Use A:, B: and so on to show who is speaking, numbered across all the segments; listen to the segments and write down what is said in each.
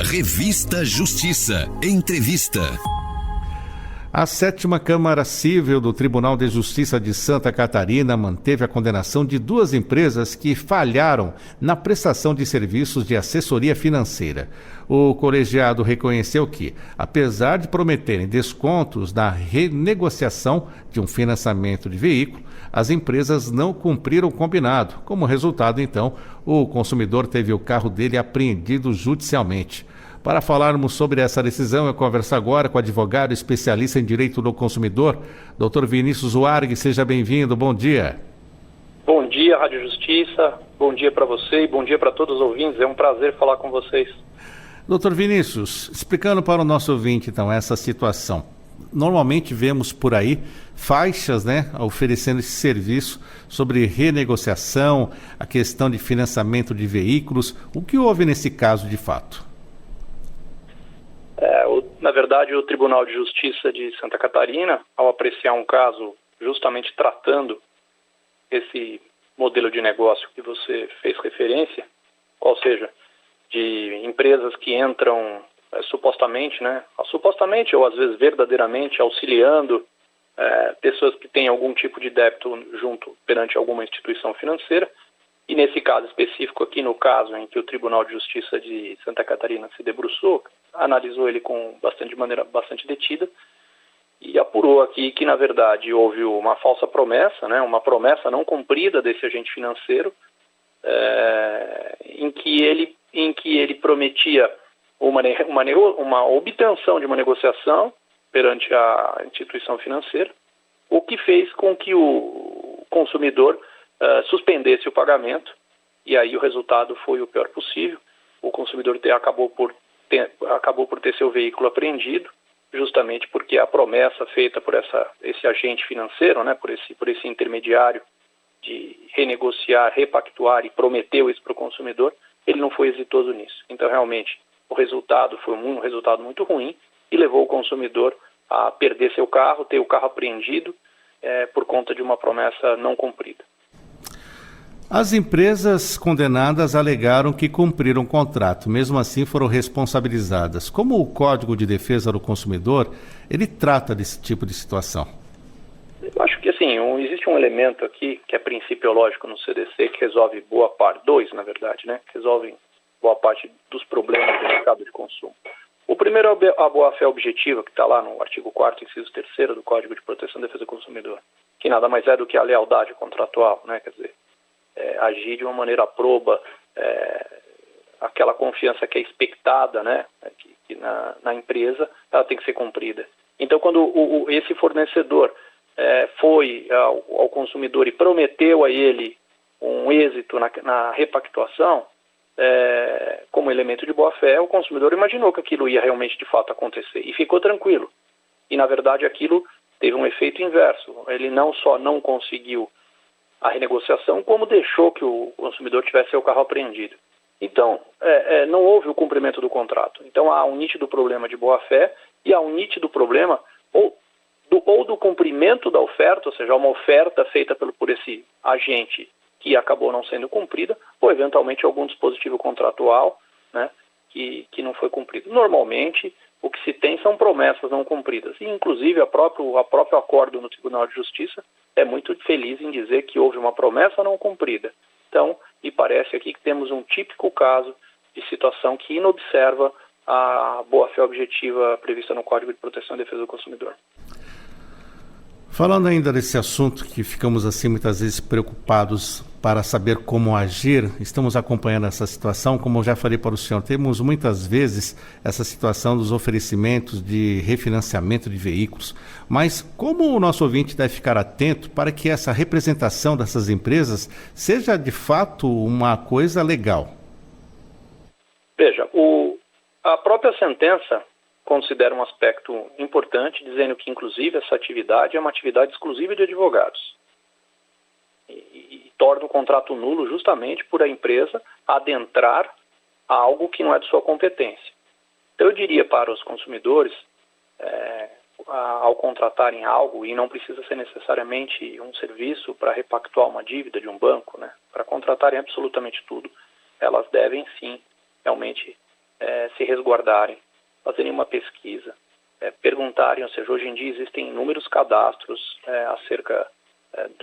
A: Revista Justiça. Entrevista.
B: A 7ª Câmara Civil do Tribunal de Justiça de Santa Catarina manteve a condenação de 2 empresas que falharam na prestação de serviços de assessoria financeira. O colegiado reconheceu que, apesar de prometerem descontos na renegociação de um financiamento de veículo, as empresas não cumpriram o combinado. Como resultado, então, o consumidor teve o carro dele apreendido judicialmente. Para falarmos sobre essa decisão, eu converso agora com o advogado especialista em direito do consumidor, Dr. Vinícius Warg. Seja bem-vindo, bom dia.
C: Bom dia, Rádio Justiça, bom dia para você e bom dia para todos os ouvintes, é um prazer falar com vocês.
B: Dr. Vinícius, explicando para o nosso ouvinte, então, essa situação. Normalmente vemos por aí faixas, oferecendo esse serviço sobre renegociação, a questão de financiamento de veículos. O que houve nesse caso de fato?
C: Na verdade, o Tribunal de Justiça de Santa Catarina, ao apreciar um caso justamente tratando esse modelo de negócio que você fez referência, ou seja, de empresas que entram supostamente ou às vezes verdadeiramente auxiliando pessoas que têm algum tipo de débito junto perante alguma instituição financeira, e nesse caso específico aqui, no caso em que o Tribunal de Justiça de Santa Catarina se debruçou, analisou ele de maneira bastante detida e apurou aqui que, na verdade, houve uma falsa promessa, uma promessa não cumprida desse agente financeiro, em que ele prometia uma obtenção de uma negociação perante a instituição financeira, o que fez com que o consumidor suspendesse o pagamento, e aí o resultado foi o pior possível. O consumidor acabou por ter seu veículo apreendido, justamente porque a promessa feita por esse agente financeiro, por esse intermediário de renegociar, repactuar, e prometeu isso para o consumidor, ele não foi exitoso nisso. Então, realmente, o resultado foi um resultado muito ruim e levou o consumidor a perder seu carro, ter o carro apreendido por conta de uma promessa não cumprida.
B: As empresas condenadas alegaram que cumpriram o contrato, mesmo assim foram responsabilizadas. Como o Código de Defesa do Consumidor, ele trata desse tipo de situação?
C: Eu acho que existe um elemento aqui que é principiológico no CDC que resolve boa parte, que resolvem boa parte dos problemas do mercado de consumo. O primeiro é a boa-fé objetiva, que está lá no artigo 4º, inciso 3º do Código de Proteção e Defesa do Consumidor, que nada mais é do que a lealdade contratual, quer dizer, agir de uma maneira proba, aquela confiança que é expectada, que na empresa, ela tem que ser cumprida. Então, quando esse fornecedor foi ao consumidor e prometeu a ele um êxito na repactuação, como elemento de boa-fé, o consumidor imaginou que aquilo ia realmente, de fato, acontecer e ficou tranquilo. E, na verdade, aquilo teve um efeito inverso. Ele não só não conseguiu a renegociação, como deixou que o consumidor tivesse seu carro apreendido. Então, não houve o cumprimento do contrato. Então, há um nítido problema de boa-fé e há um nítido problema ou do cumprimento da oferta, ou seja, uma oferta feita por esse agente que acabou não sendo cumprida, ou eventualmente algum dispositivo contratual que não foi cumprido. Normalmente, o que se tem são promessas não cumpridas. E, inclusive, o próprio acordo no Tribunal de Justiça é muito feliz em dizer que houve uma promessa não cumprida. Então, me parece aqui que temos um típico caso de situação que inobserva a boa-fé objetiva prevista no Código de Proteção e Defesa do Consumidor.
B: Falando ainda desse assunto que ficamos muitas vezes preocupados para saber como agir, estamos acompanhando essa situação, como eu já falei para o senhor, temos muitas vezes essa situação dos oferecimentos de refinanciamento de veículos, mas como o nosso ouvinte deve ficar atento para que essa representação dessas empresas seja de fato uma coisa legal?
C: Veja, a própria sentença considera um aspecto importante, dizendo que, inclusive, essa atividade é uma atividade exclusiva de advogados. E torna o contrato nulo justamente por a empresa adentrar algo que não é de sua competência. Então, eu diria para os consumidores, ao contratarem algo, e não precisa ser necessariamente um serviço para repactuar uma dívida de um banco, para contratarem absolutamente tudo, elas devem sim realmente se resguardarem, fazerem uma pesquisa, perguntarem, ou seja, hoje em dia existem inúmeros cadastros acerca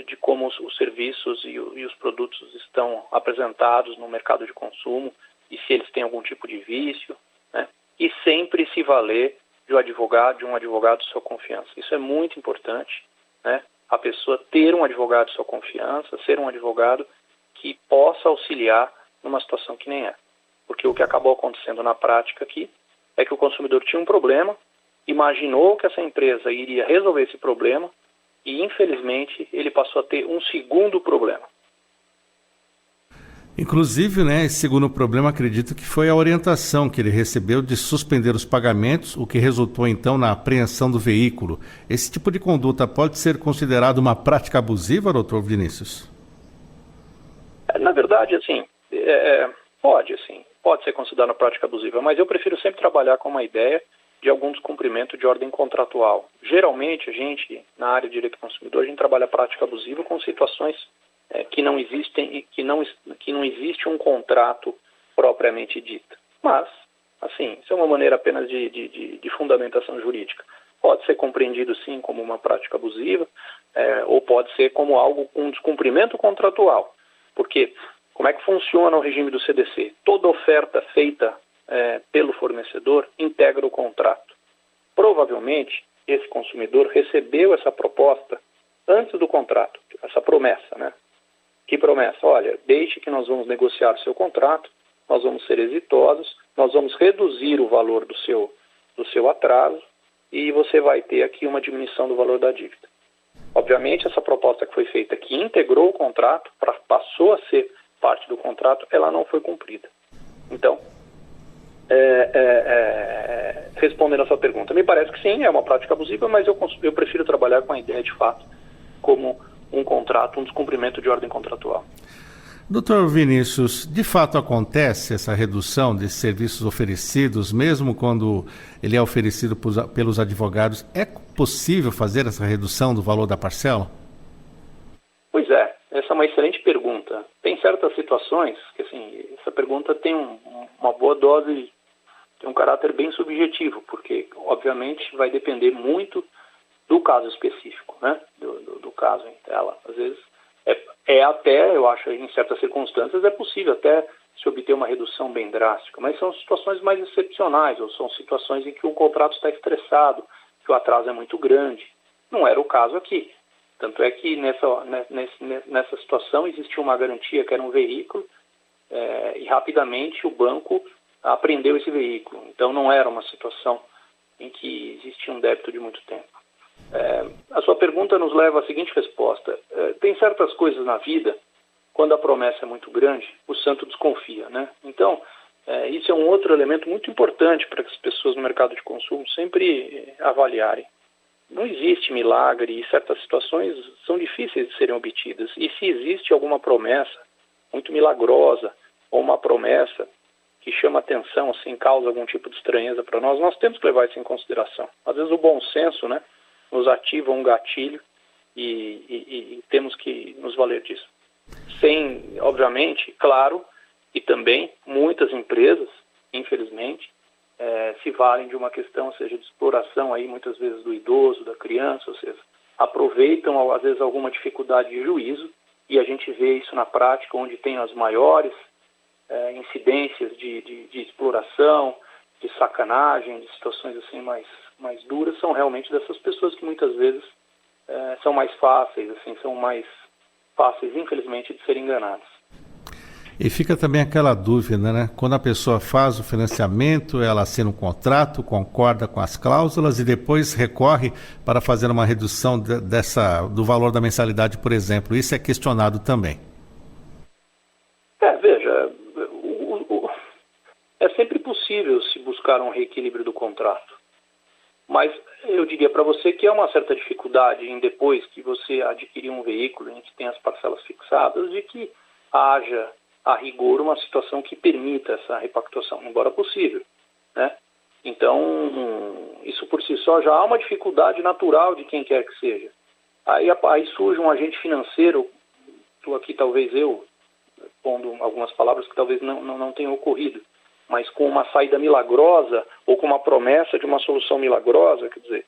C: de como os serviços e os produtos estão apresentados no mercado de consumo e se eles têm algum tipo de vício, né? E sempre se valer de um advogado de sua confiança. Isso é muito importante, né? A pessoa ter um advogado de sua confiança, ser um advogado que possa auxiliar numa situação que nem é. Porque o que acabou acontecendo na prática aqui é que o consumidor tinha um problema, imaginou que essa empresa iria resolver esse problema e, infelizmente, ele passou a ter um segundo problema.
B: Inclusive, né, esse segundo problema, acredito que foi a orientação que ele recebeu de suspender os pagamentos, o que resultou, então, na apreensão do veículo. Esse tipo de conduta pode ser considerado uma prática abusiva, doutor Vinícius?
C: Na verdade, assim, pode ser considerado uma prática abusiva, mas eu prefiro sempre trabalhar com uma ideia de algum descumprimento de ordem contratual. Geralmente, a gente, na área de direito do consumidor, a gente trabalha a prática abusiva com situações que não existem e que não existe um contrato propriamente dito. Mas, assim, isso é uma maneira apenas de fundamentação jurídica. Pode ser compreendido, sim, como uma prática abusiva, ou pode ser como um descumprimento contratual. Porque, como é que funciona o regime do CDC? Toda oferta feita pelo fornecedor integra o contrato. Provavelmente, esse consumidor recebeu essa proposta antes do contrato, essa promessa, né? Que promessa? Olha, deixe que nós vamos negociar o seu contrato, nós vamos ser exitosos, nós vamos reduzir o valor do seu atraso e você vai ter aqui uma diminuição do valor da dívida. Obviamente, essa proposta que foi feita, que integrou o contrato, passou a ser parte do contrato, ela não foi cumprida. Então, respondendo a sua pergunta, me parece que sim, é uma prática abusiva, mas eu prefiro trabalhar com a ideia de fato como um contrato, um descumprimento de ordem contratual.
B: Doutor Vinícius, de fato acontece essa redução de serviços oferecidos, mesmo quando ele é oferecido pelos advogados? É possível fazer essa redução do valor da parcela?
C: Pois é, essa é uma excelente pergunta. Tem certas situações que, assim, essa pergunta tem uma boa dose, tem um caráter bem subjetivo, porque, obviamente, vai depender muito do caso específico, né? Do caso em tela. Às vezes, até, eu acho, em certas circunstâncias, é possível até se obter uma redução bem drástica, mas são situações mais excepcionais, ou são situações em que o contrato está estressado, que o atraso é muito grande. Não era o caso aqui. Tanto é que nessa situação existia uma garantia que era um veículo e rapidamente o banco apreendeu esse veículo. Então não era uma situação em que existia um débito de muito tempo. A sua pergunta nos leva à seguinte resposta. Tem certas coisas na vida, quando a promessa é muito grande, o santo desconfia, né? Então, isso é um outro elemento muito importante para que as pessoas no mercado de consumo sempre avaliarem. Não existe milagre e certas situações são difíceis de serem obtidas. E se existe alguma promessa muito milagrosa ou uma promessa que chama atenção, assim, causa algum tipo de estranheza para nós temos que levar isso em consideração. Às vezes o bom senso, né, nos ativa um gatilho e temos que nos valer disso. Sem, obviamente, claro, e também muitas empresas, infelizmente, se valem de uma questão, ou seja, de exploração aí muitas vezes do idoso, da criança, ou seja, aproveitam às vezes alguma dificuldade de juízo e a gente vê isso na prática onde tem as maiores incidências de exploração, de sacanagem, de situações assim mais duras, são realmente dessas pessoas que muitas vezes são mais fáceis, assim, são mais fáceis, infelizmente, de serem enganadas.
B: E fica também aquela dúvida, né? Quando a pessoa faz o financiamento, ela assina um contrato, concorda com as cláusulas e depois recorre para fazer uma redução do valor da mensalidade, por exemplo. Isso é questionado também.
C: Veja, é sempre possível se buscar um reequilíbrio do contrato. Mas eu diria para você que há uma certa dificuldade em, depois que você adquirir um veículo em que tem as parcelas fixadas, de que haja a rigor uma situação que permita essa repactuação, embora possível, né? Então, isso por si só já há uma dificuldade natural de quem quer que seja. Aí surge um agente financeiro, aqui talvez eu pondo algumas palavras que talvez não tenham ocorrido, mas com uma saída milagrosa ou com uma promessa de uma solução milagrosa, quer dizer,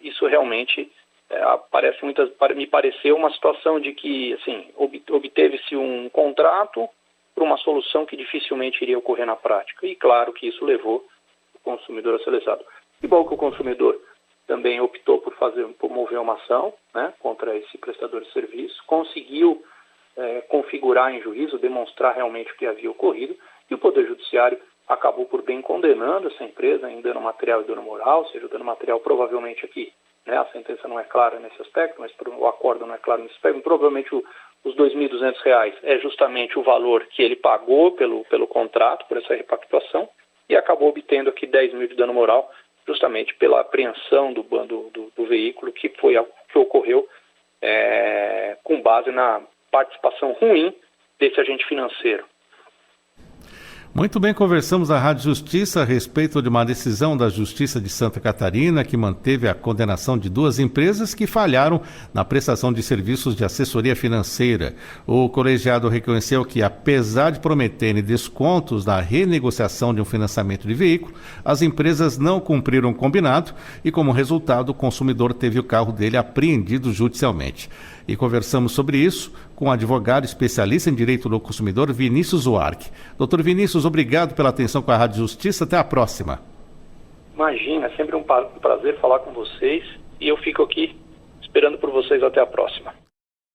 C: isso realmente me pareceu uma situação de que, assim, obteve-se um contrato para uma solução que dificilmente iria ocorrer na prática. E claro que isso levou o consumidor a ser lesado. Que bom que o consumidor também optou por mover uma ação, né, contra esse prestador de serviço, conseguiu configurar em juízo, demonstrar realmente o que havia ocorrido, e o Poder Judiciário acabou por bem condenando essa empresa em dano material e dano moral, ou seja, o dano material provavelmente aqui, né, a sentença não é clara nesse aspecto, mas o acordo não é claro nesse aspecto, provavelmente os R$ 2.200 é justamente o valor que ele pagou pelo contrato, por essa repactuação, e acabou obtendo aqui 10 mil de dano moral, justamente pela apreensão do veículo que ocorreu com base na participação ruim desse agente financeiro.
B: Muito bem, conversamos na Rádio Justiça a respeito de uma decisão da Justiça de Santa Catarina que manteve a condenação de 2 empresas que falharam na prestação de serviços de assessoria financeira. O colegiado reconheceu que, apesar de prometerem descontos na renegociação de um financiamento de veículo, as empresas não cumpriram o combinado e, como resultado, o consumidor teve o carro dele apreendido judicialmente. E conversamos sobre isso com o advogado especialista em direito do consumidor, Vinícius Zuarque. Doutor Vinícius, obrigado pela atenção com a Rádio Justiça. Até a próxima.
C: Imagina, é sempre um prazer falar com vocês e eu fico aqui esperando por vocês até a próxima.